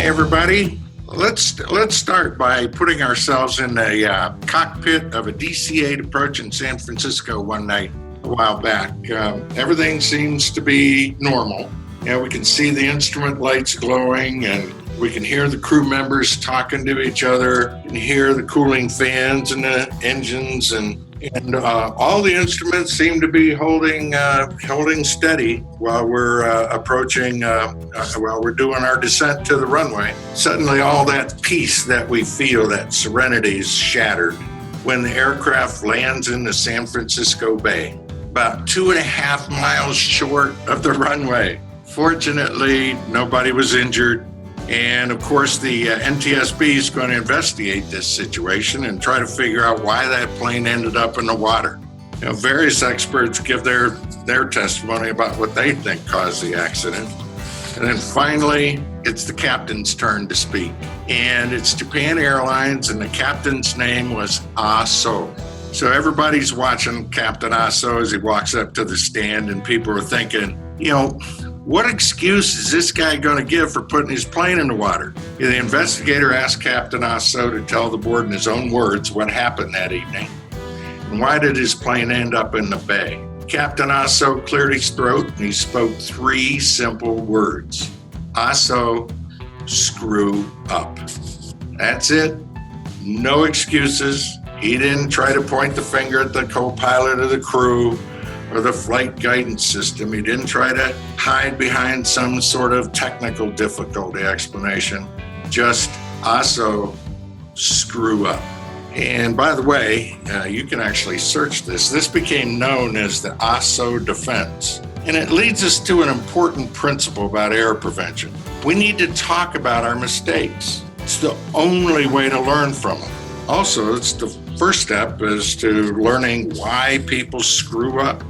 Hi, everybody. Let's start by putting ourselves in the cockpit of a DC-8 approach in San Francisco one night a while back. Everything seems to be normal. We can see the instrument lights glowing, and we can hear the crew members talking to each other, and hear the cooling fans and the engines, and all the instruments seem to be holding steady while we're approaching, while we're doing our descent to the runway. Suddenly, all that peace that we feel, that serenity, is shattered when the aircraft lands in the San Francisco Bay, about 2.5 miles short of the runway. Fortunately, nobody was injured. And of course, the NTSB is going to investigate this situation and try to figure out why that plane ended up in the water. Various experts give their testimony about what they think caused the accident. And then finally, it's the captain's turn to speak. And it's Japan Airlines, and the captain's name was AESOP. So everybody's watching Captain AESOP as he walks up to the stand, and people are thinking, what excuse is this guy going to give for putting his plane in the water? The investigator asked Captain AESOP to tell the board in his own words what happened that evening, and why did his plane end up in the bay. Captain AESOP cleared his throat, and he spoke 3 simple words. AESOP, screw up. That's it. No excuses. He didn't try to point the finger at the co-pilot or the crew or the flight guidance system. He didn't try to hide behind some sort of technical difficulty explanation. Just AESOP, screw up. And by the way, you can actually search this. This became known as the AESOP defense. And it leads us to an important principle about error prevention. We need to talk about our mistakes. It's the only way to learn from them. Also, it's the first step is to learning why people screw up,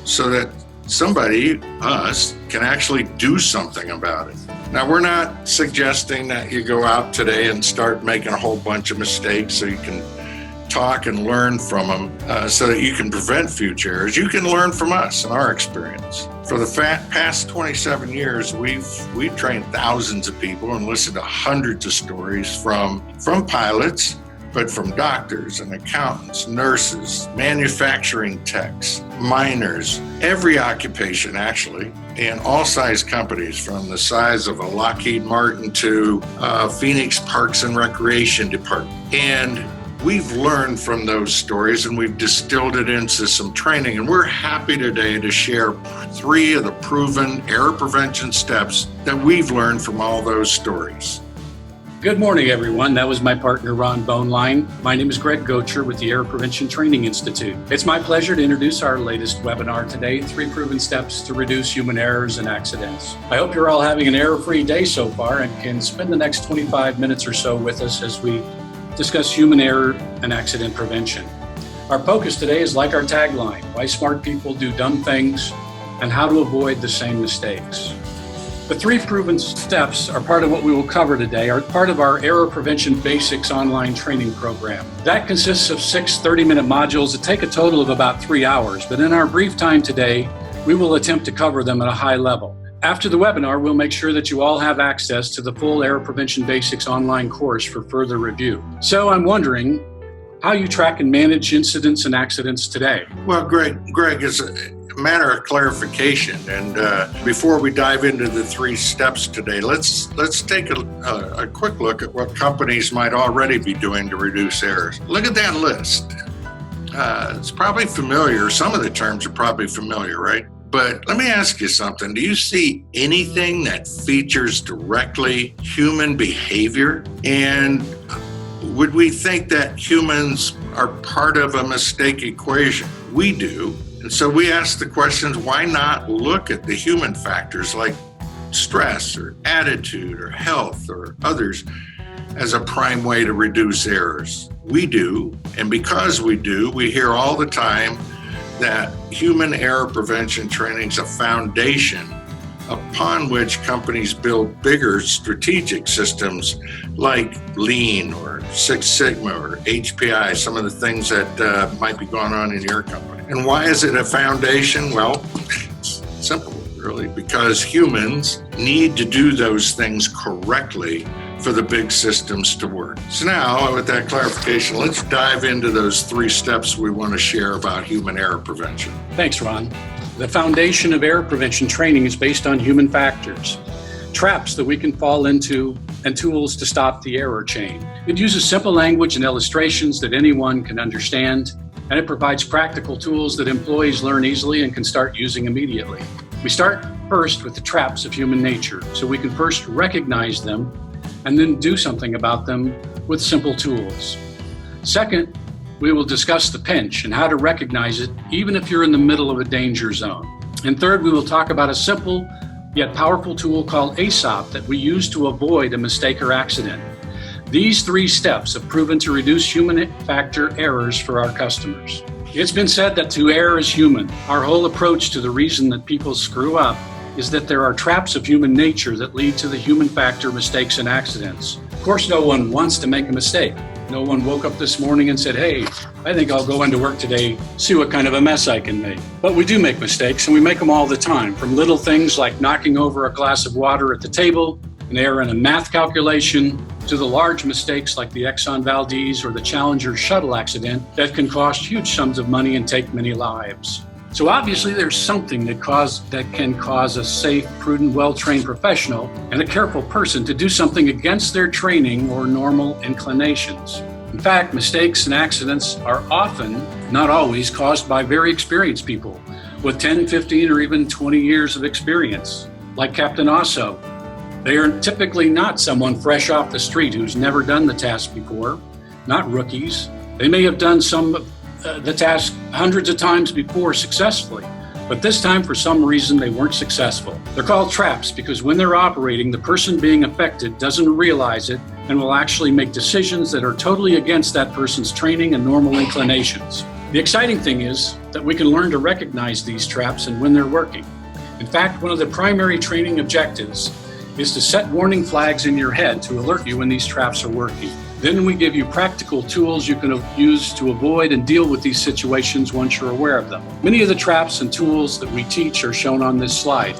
so that somebody, us, can actually do something about it. Now, we're not suggesting that you go out today and start making a whole bunch of mistakes so you can talk and learn from them so that you can prevent future errors. You can learn from us and our experience. For the past 27 years, we've trained thousands of people and listened to hundreds of stories from pilots, but from doctors and accountants, nurses, manufacturing techs, miners, every occupation actually, and all size companies, from the size of a Lockheed Martin to Phoenix Parks and Recreation Department. And we've learned from those stories, and we've distilled it into some training. And we're happy today to share 3 of the proven error prevention steps that we've learned from all those stories. Good morning, everyone. That was my partner, Ron Boneline. My name is Greg Gocher with the Air Prevention Training Institute. It's my pleasure to introduce our latest webinar today, 3 proven steps to reduce human errors and accidents. I hope you're all having an error-free day so far and can spend the next 25 minutes or so with us as we discuss human error and accident prevention. Our focus today is like our tagline, why smart people do dumb things and how to avoid the same mistakes. The 3 proven steps are part of what we will cover today, are part of our Error Prevention Basics online training program. That consists of 6 30-minute modules that take a total of about 3 hours, but in our brief time today, we will attempt to cover them at a high level. After the webinar, we'll make sure that you all have access to the full Error Prevention Basics online course for further review. So I'm wondering how you track and manage incidents and accidents today. Well, Greg, is a matter of clarification, and before we dive into the 3 steps today, let's take a quick look at what companies might already be doing to reduce errors. Look at that list. It's probably familiar. Some of the terms are probably familiar, right? But let me ask you something. Do you see anything that features directly human behavior? And would we think that humans are part of a mistake equation? We do. And so we ask the questions, why not look at the human factors like stress or attitude or health or others as a prime way to reduce errors? We do. And because we do, we hear all the time that human error prevention training is a foundation upon which companies build bigger strategic systems like Lean or Six Sigma or HPI, some of the things that might be going on in your company. And why is it a foundation? Well, it's simple. really, because humans need to do those things correctly for the big systems to work. So now, with that clarification, let's dive into those 3 steps we want to share about human error prevention. Thanks, Ron. The foundation of error prevention training is based on human factors, traps that we can fall into, and tools to stop the error chain. It uses simple language and illustrations that anyone can understand, and it provides practical tools that employees learn easily and can start using immediately. We start first with the traps of human nature, so we can first recognize them and then do something about them with simple tools. Second, we will discuss the pinch and how to recognize it even if you're in the middle of a danger zone. And third, we will talk about a simple yet powerful tool called AESOP that we use to avoid a mistake or accident. These 3 steps have proven to reduce human factor errors for our customers. It's been said that to err is human. Our whole approach to the reason that people screw up is that there are traps of human nature that lead to the human factor mistakes and accidents. Of course, no one wants to make a mistake. No one woke up this morning and said, hey, I think I'll go into work today, see what kind of a mess I can make. But we do make mistakes, and we make them all the time, from little things like knocking over a glass of water at the table, an error in a math calculation, to the large mistakes like the Exxon Valdez or the Challenger shuttle accident that can cost huge sums of money and take many lives. So obviously there's something that can cause a safe, prudent, well-trained professional and a careful person to do something against their training or normal inclinations. In fact, mistakes and accidents are often, not always, caused by very experienced people with 10, 15, or even 20 years of experience, like Captain AESOP. They are typically not someone fresh off the street who's never done the task before, not rookies. They may have done the task hundreds of times before successfully, but this time for some reason they weren't successful. They're called traps because when they're operating, the person being affected doesn't realize it and will actually make decisions that are totally against that person's training and normal inclinations. The exciting thing is that we can learn to recognize these traps and when they're working. In fact, one of the primary training objectives is to set warning flags in your head to alert you when these traps are working. Then we give you practical tools you can use to avoid and deal with these situations once you're aware of them. Many of the traps and tools that we teach are shown on this slide.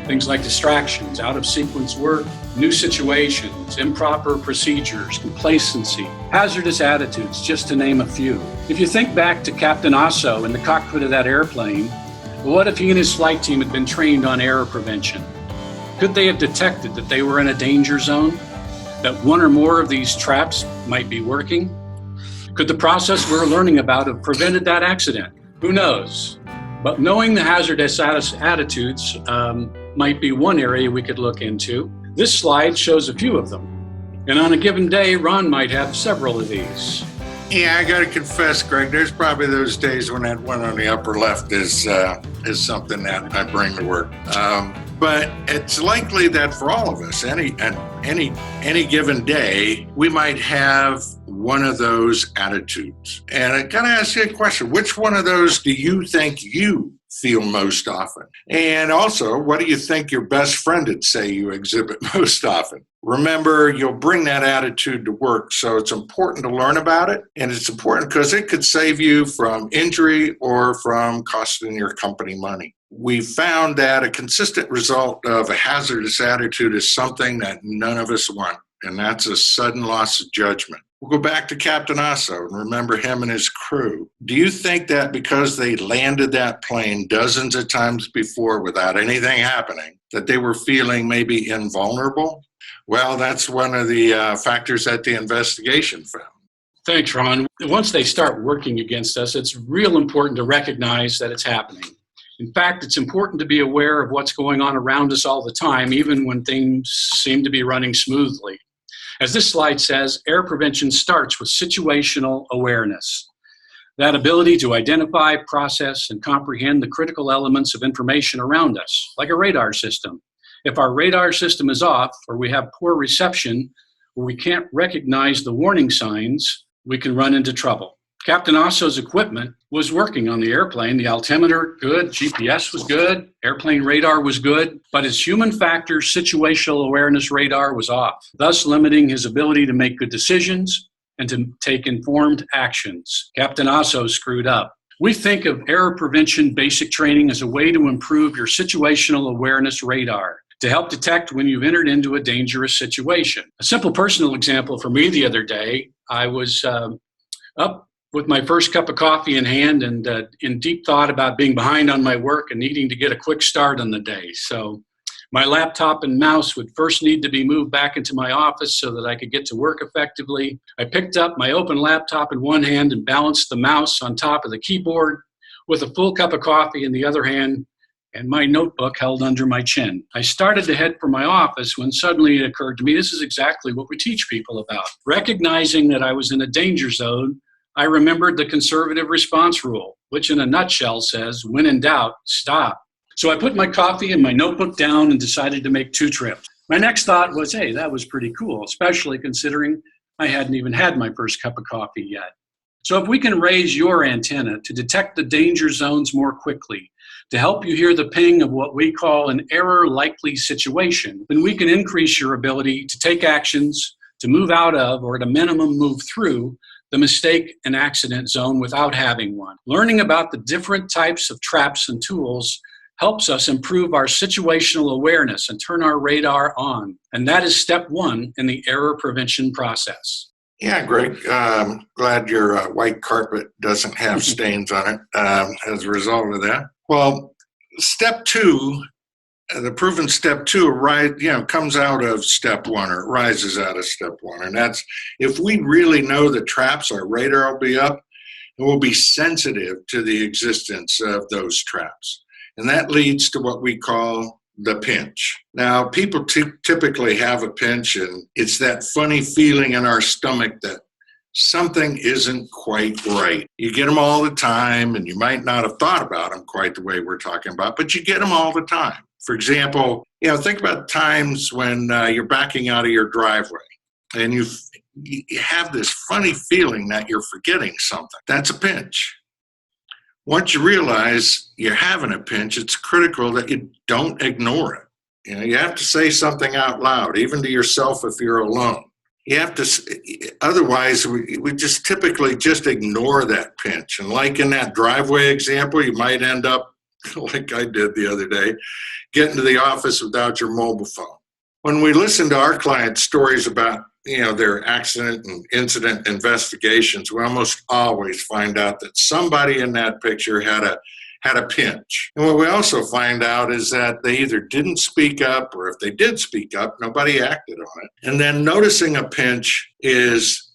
Things like distractions, out-of-sequence work, new situations, improper procedures, complacency, hazardous attitudes, just to name a few. If you think back to Captain AESOP in the cockpit of that airplane, what if he and his flight team had been trained on error prevention? Could they have detected that they were in a danger zone? That one or more of these traps might be working? Could the process we're learning about have prevented that accident? Who knows? But knowing the hazardous attitudes might be one area we could look into. This slide shows a few of them. And on a given day, Ron might have several of these. Yeah, I got to confess, Greg, there's probably those days when that one on the upper left is something that I bring to work. But it's likely that for all of us, any given day, we might have one of those attitudes. And I got to ask you a question. Which one of those do you think you feel most often? And also, what do you think your best friend would say you exhibit most often? Remember, you'll bring that attitude to work, so it's important to learn about it. And it's important because it could save you from injury or from costing your company money. We found that a consistent result of a hazardous attitude is something that none of us want, and that's a sudden loss of judgment. We'll go back to Captain AESOP and remember him and his crew. Do you think that because they landed that plane dozens of times before without anything happening, that they were feeling maybe invulnerable? Well, that's one of the factors that the investigation found. Thanks, Ron. Once they start working against us, it's real important to recognize that it's happening. In fact, it's important to be aware of what's going on around us all the time, even when things seem to be running smoothly. As this slide says, error prevention starts with situational awareness. That ability to identify, process, and comprehend the critical elements of information around us, like a radar system. If our radar system is off, or we have poor reception, or we can't recognize the warning signs, we can run into trouble. Captain AESOP's equipment was working on the airplane. The altimeter, good. GPS was good. Airplane radar was good. But his human factor situational awareness radar was off, thus limiting his ability to make good decisions and to take informed actions. Captain AESOP screwed up. We think of error prevention basic training as a way to improve your situational awareness radar to help detect when you've entered into a dangerous situation. A simple personal example for me the other day, I was up with my first cup of coffee in hand and in deep thought about being behind on my work and needing to get a quick start on the day. So my laptop and mouse would first need to be moved back into my office so that I could get to work effectively. I picked up my open laptop in one hand and balanced the mouse on top of the keyboard with a full cup of coffee in the other hand and my notebook held under my chin. I started to head for my office when suddenly it occurred to me this is exactly what we teach people about. Recognizing that I was in a danger zone, I remembered the conservative response rule, which in a nutshell says, when in doubt, stop. So I put my coffee and my notebook down and decided to make 2 trips. My next thought was, hey, that was pretty cool, especially considering I hadn't even had my first cup of coffee yet. So if we can raise your antenna to detect the danger zones more quickly, to help you hear the ping of what we call an error-likely situation, then we can increase your ability to take actions, to move out of, or at a minimum move through, the mistake and accident zone without having one. Learning about the different types of traps and tools helps us improve our situational awareness and turn our radar on. And that is step 1 in the error prevention process. Yeah, Greg, glad your white carpet doesn't have stains on it as a result of that. Well, step 2, the proven step 2, comes out of step 1 or rises out of step 1. And that's if we really know the traps, our radar will be up and we'll be sensitive to the existence of those traps. And that leads to what we call the pinch. Now, people typically have a pinch, and it's that funny feeling in our stomach that something isn't quite right. You get them all the time, and you might not have thought about them quite the way we're talking about, but you get them all the time. For example, think about times when you're backing out of your driveway, and you have this funny feeling that you're forgetting something. That's a pinch. Once you realize you're having a pinch, it's critical that you don't ignore it. You have to say something out loud, even to yourself if you're alone. You have to, otherwise we just typically just ignore that pinch. And like in that driveway example, you might end up, like I did the other day, getting to the office without your mobile phone. When we listen to our clients' stories about their accident and incident investigations, we almost always find out that somebody in that picture had a pinch. And what we also find out is that they either didn't speak up, or if they did speak up, nobody acted on it. And then noticing a pinch is,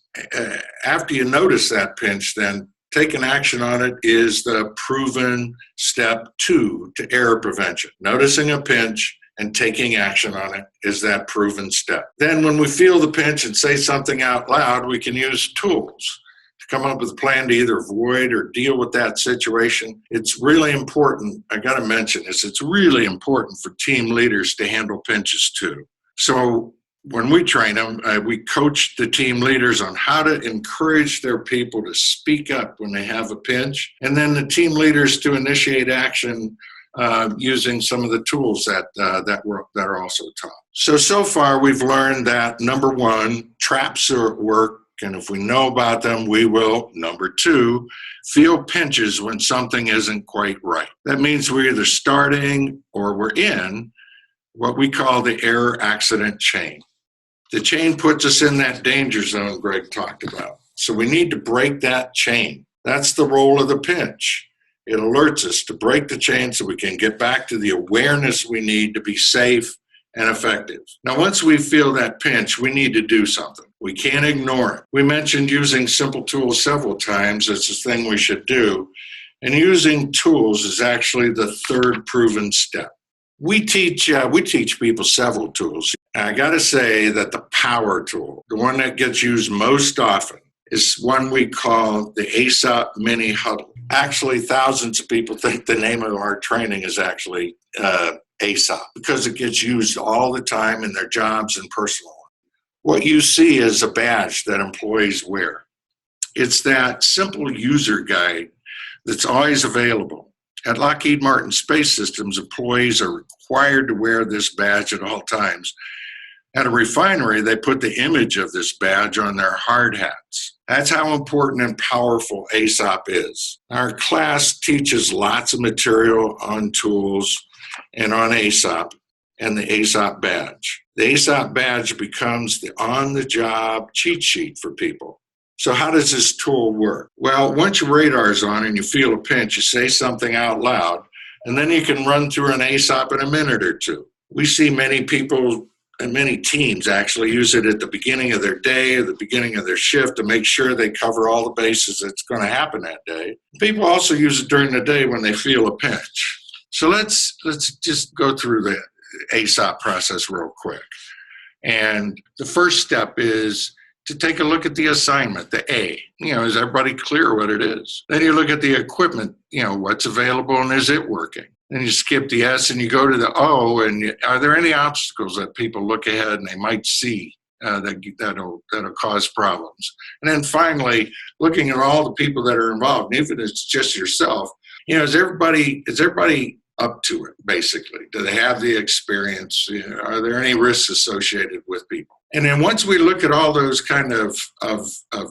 after you notice that pinch, then taking action on it is the proven step 2 to error prevention. Noticing a pinch and taking action on it is that proven step. Then when we feel the pinch and say something out loud, we can use tools to come up with a plan to either avoid or deal with that situation. It's really important, I gotta mention this, it's really important for team leaders to handle pinches too. So when we train them, we coach the team leaders on how to encourage their people to speak up when they have a pinch, and then the team leaders to initiate action using some of the tools that are also taught. So far we've learned that number 1, traps work, and if we know about them, we will, number 2, feel pinches when something isn't quite right. That means we're either starting or we're in what we call the error accident chain. The chain puts us in that danger zone Greg talked about. So we need to break that chain. That's the role of the pinch. It alerts us to break the chain so we can get back to the awareness we need to be safe and effective. Now, once we feel that pinch, we need to do something. We can't ignore it. We mentioned using simple tools several times. It's a thing we should do. And using tools is actually the 3rd proven step. We teach people several tools. I got to say that the power tool, the one that gets used most often, is one we call the AESOP mini huddle. Actually, thousands of people think the name of our training is actually AESOP because it gets used all the time in their jobs and personal life. What you see is a badge that employees wear. It's that simple user guide that's always available. At Lockheed Martin Space Systems, employees are required to wear this badge at all times At a refinery, they put the image of this badge on their hard hats. That's how important and powerful AESOP is. Our class teaches lots of material on tools and on AESOP and the AESOP badge. The AESOP badge becomes the on-the-job cheat sheet for people. So how does this tool work? Well, once your radar's on and you feel a pinch, you say something out loud, and then you can run through an AESOP in a minute or two. We see many people and many teams actually use it at the beginning of their day or the beginning of their shift to make sure they cover all the bases that's going to happen that day. People also use it during the day when they feel a pinch. So let's just go through the AESOP process real quick. And the first step is to take a look at the assignment, the A. Is everybody clear what it is? Then you look at the equipment, what's available and is it working? Then you skip the S and you go to the O, and are there any obstacles that people look ahead and they might see that'll cause problems? And then finally, looking at all the people that are involved, and even if it's just yourself, is everybody up to it, basically? Do they have the experience? Are there any risks associated with people? And then once we look at all those kind of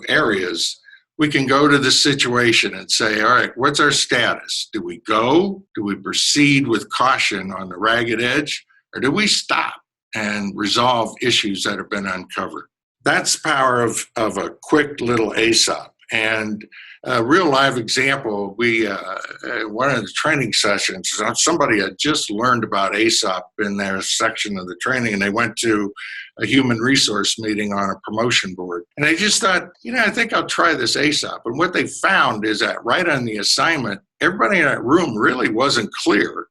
areas, we can go to the situation and say, all right, what's our status? Do we go? Do we proceed with caution on the ragged edge? Or do we stop and resolve issues that have been uncovered? That's the power of a quick little AESOP. And a real live example, one of the training sessions, somebody had just learned about AESOP in their section of the training, and they went to a human resource meeting on a promotion board. And they just thought, I think I'll try this AESOP. And what they found is that right on the assignment, everybody in that room really wasn't clear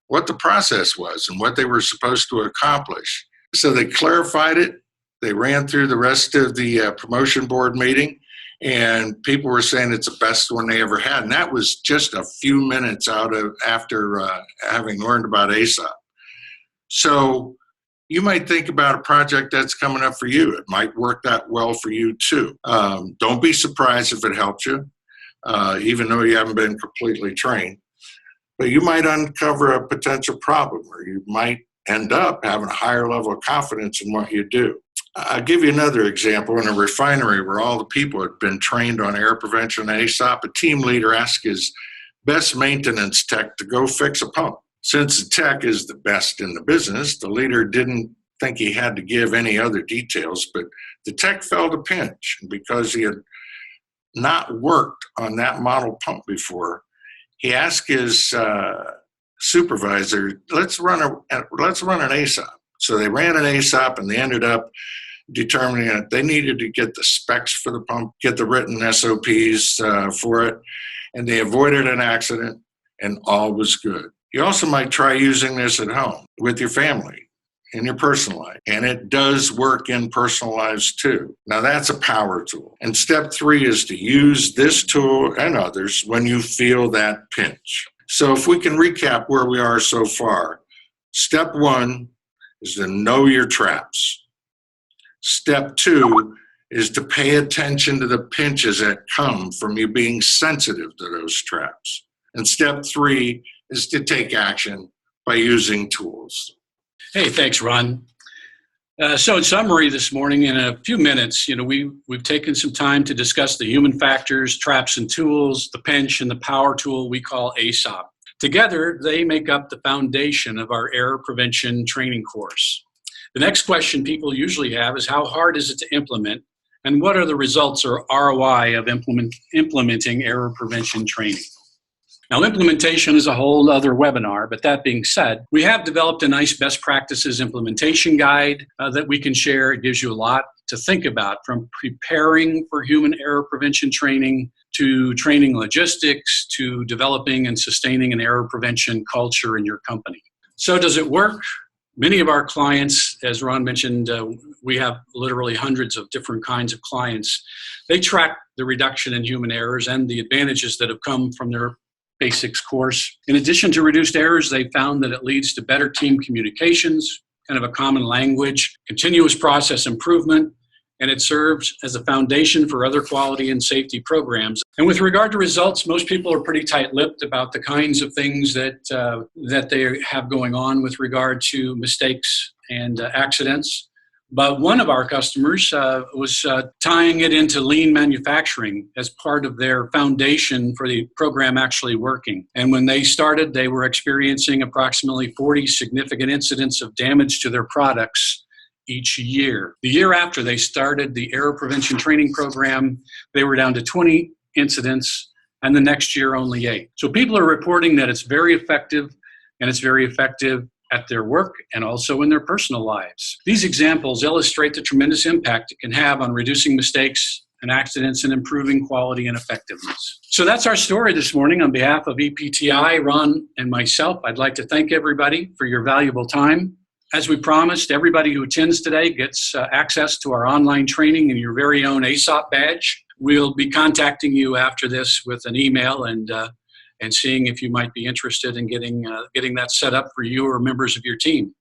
what the process was and what they were supposed to accomplish. So they clarified it. They ran through the rest of the promotion board meeting, and people were saying it's the best one they ever had. And that was just a few minutes after having learned about AESOP. So you might think about a project that's coming up for you. It might work that well for you too. Don't be surprised if it helps you, even though you haven't been completely trained. But you might uncover a potential problem, or you might end up having a higher level of confidence in what you do. I'll give you another example. In a refinery where all the people had been trained on air prevention and AESOP, a team leader asked his best maintenance tech to go fix a pump. Since the tech is the best in the business, the leader didn't think he had to give any other details, but the tech felt a pinch. And because he had not worked on that model pump before, he asked his supervisor, let's run an AESOP. So they ran an AESOP, and they ended up determining that they needed to get the specs for the pump, get the written SOPs for it, and they avoided an accident, and all was good. You also might try using this at home with your family, in your personal life. And it does work in personal lives too. Now that's a power tool. And step 3 is to use this tool and others when you feel that pinch. So if we can recap where we are so far, step 1 is to know your traps. Step 2 is to pay attention to the pinches that come from you being sensitive to those traps. And step 3 is to take action by using tools. Hey, thanks, Ron. So in summary this morning, in a few minutes, we've taken some time to discuss the human factors, traps and tools, the pinch, and the power tool we call AESOP. Together, they make up the foundation of our error prevention training course. The next question people usually have is, how hard is it to implement, and what are the results or ROI of implementing error prevention training? Now, implementation is a whole other webinar, but that being said, we have developed a nice best practices implementation guide that we can share. It gives you a lot to think about, from preparing for human error prevention training to training logistics to developing and sustaining an error prevention culture in your company. So does it work? Many of our clients, as Ron mentioned, we have literally hundreds of different kinds of clients. They track the reduction in human errors and the advantages that have come from their basics course. In addition to reduced errors, they found that it leads to better team communications, kind of a common language, continuous process improvement, and it serves as a foundation for other quality and safety programs. And with regard to results, most people are pretty tight-lipped about the kinds of things that they have going on with regard to mistakes and accidents. But one of our customers was tying it into lean manufacturing as part of their foundation for the program actually working. And when they started, they were experiencing approximately 40 significant incidents of damage to their products each year. The year after they started the error prevention training program, they were down to 20 incidents, and the next year only 8. So people are reporting that it's very effective, and it's very effective at their work and also in their personal lives. These examples illustrate the tremendous impact it can have on reducing mistakes and accidents and improving quality and effectiveness. So that's our story this morning. On behalf of EPTI, Ron, and myself, I'd like to thank everybody for your valuable time. As we promised, everybody who attends today gets access to our online training and your very own AESOP badge. We'll be contacting you after this with an email and seeing if you might be interested in getting that set up for you or members of your team.